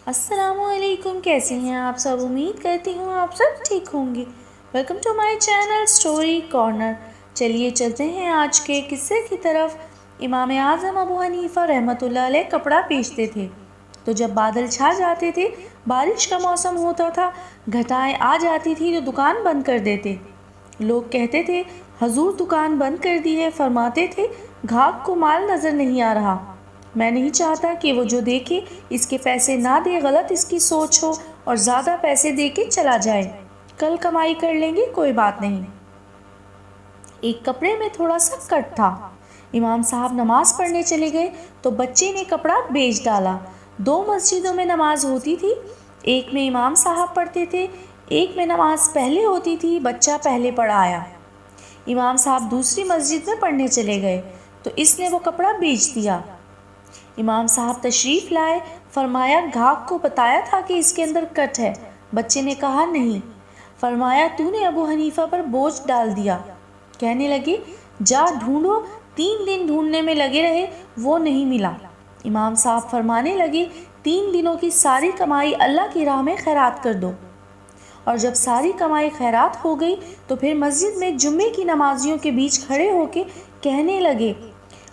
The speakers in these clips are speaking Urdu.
السلام علیکم، کیسے ہیں آپ سب؟ امید کرتی ہوں آپ سب ٹھیک ہوں گے۔ Welcome to my channel story corner. چلیے چلتے ہیں آج کے قصے کی طرف۔ امام اعظم ابو حنیفہ رحمۃ اللہ علیہ کپڑا بیچتے تھے، تو جب بادل چھا جاتے تھے، بارش کا موسم ہوتا تھا، گھٹائیں آ جاتی تھی تو دکان بند کر دیتے۔ لوگ کہتے تھے حضور دکان بند کر دی ہے، فرماتے تھے گاہک کو مال نظر نہیں آ رہا۔ میں نہیں چاہتا کہ وہ جو دیکھے اس کے پیسے نہ دے، غلط اس کی سوچ ہو اور زیادہ پیسے دے کے چلا جائے، کل کمائی کر لیں گے، کوئی بات نہیں۔ ایک کپڑے میں تھوڑا سا کٹ تھا۔ امام صاحب نماز پڑھنے چلے گئے تو بچے نے کپڑا بیچ ڈالا۔ 2 مسجدوں میں نماز ہوتی تھی، ایک میں امام صاحب پڑھتے تھے، ایک میں نماز پہلے ہوتی تھی، بچہ پہلے پڑھ آیا۔ امام صاحب دوسری مسجد میں پڑھنے چلے گئے تو اس نے وہ کپڑا بیچ دیا۔ امام صاحب تشریف لائے، فرمایا گاہک کو بتایا تھا کہ اس کے اندر کٹ ہے؟ بچے نے کہا نہیں۔ فرمایا تو نے ابو حنیفہ پر بوجھ ڈال دیا۔ کہنے لگے جا ڈھونڈو، 3 دن ڈھونڈنے میں لگے رہے، وہ نہیں ملا۔ امام صاحب فرمانے لگے 3 دنوں کی ساری کمائی اللہ کی راہ میں خیرات کر دو۔ اور جب ساری کمائی خیرات ہو گئی تو پھر مسجد میں جمعے کی نمازیوں کے بیچ کھڑے ہو کے کہنے لگے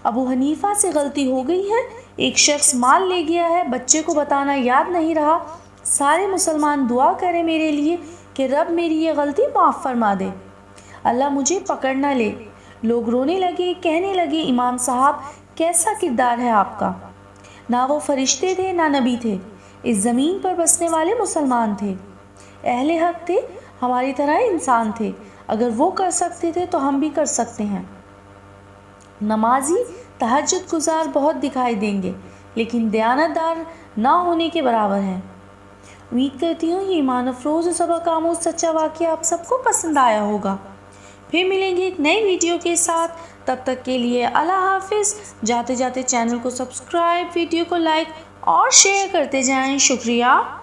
ابو حنیفہ سے غلطی ہو گئی ہے، ایک شخص مال لے گیا ہے، بچے کو بتانا یاد نہیں رہا، سارے مسلمان دعا کریں میرے لیے کہ رب میری یہ غلطی معاف فرما دے، اللہ مجھے پکڑ نہ لے۔ لوگ رونے لگے، کہنے لگے امام صاحب کیسا کردار ہے آپ کا؟ نہ وہ فرشتے تھے نہ نبی تھے، اس زمین پر بسنے والے مسلمان تھے، اہل حق تھے، ہماری طرح انسان تھے، اگر وہ کر سکتے تھے تو ہم بھی کر سکتے ہیں۔ نمازی تہجد گزار بہت دکھائی دیں گے لیکن دیانتدار نہ ہونے کے برابر ہیں۔ امید کرتی ہوں یہ ایمان افروز و سبق آموز سچا واقعہ آپ سب کو پسند آیا ہوگا۔ پھر ملیں گے ایک نئی ویڈیو کے ساتھ، تب تک کے لیے اللہ حافظ۔ جاتے جاتے چینل کو سبسکرائب، ویڈیو کو لائک اور شیئر کرتے جائیں، شکریہ۔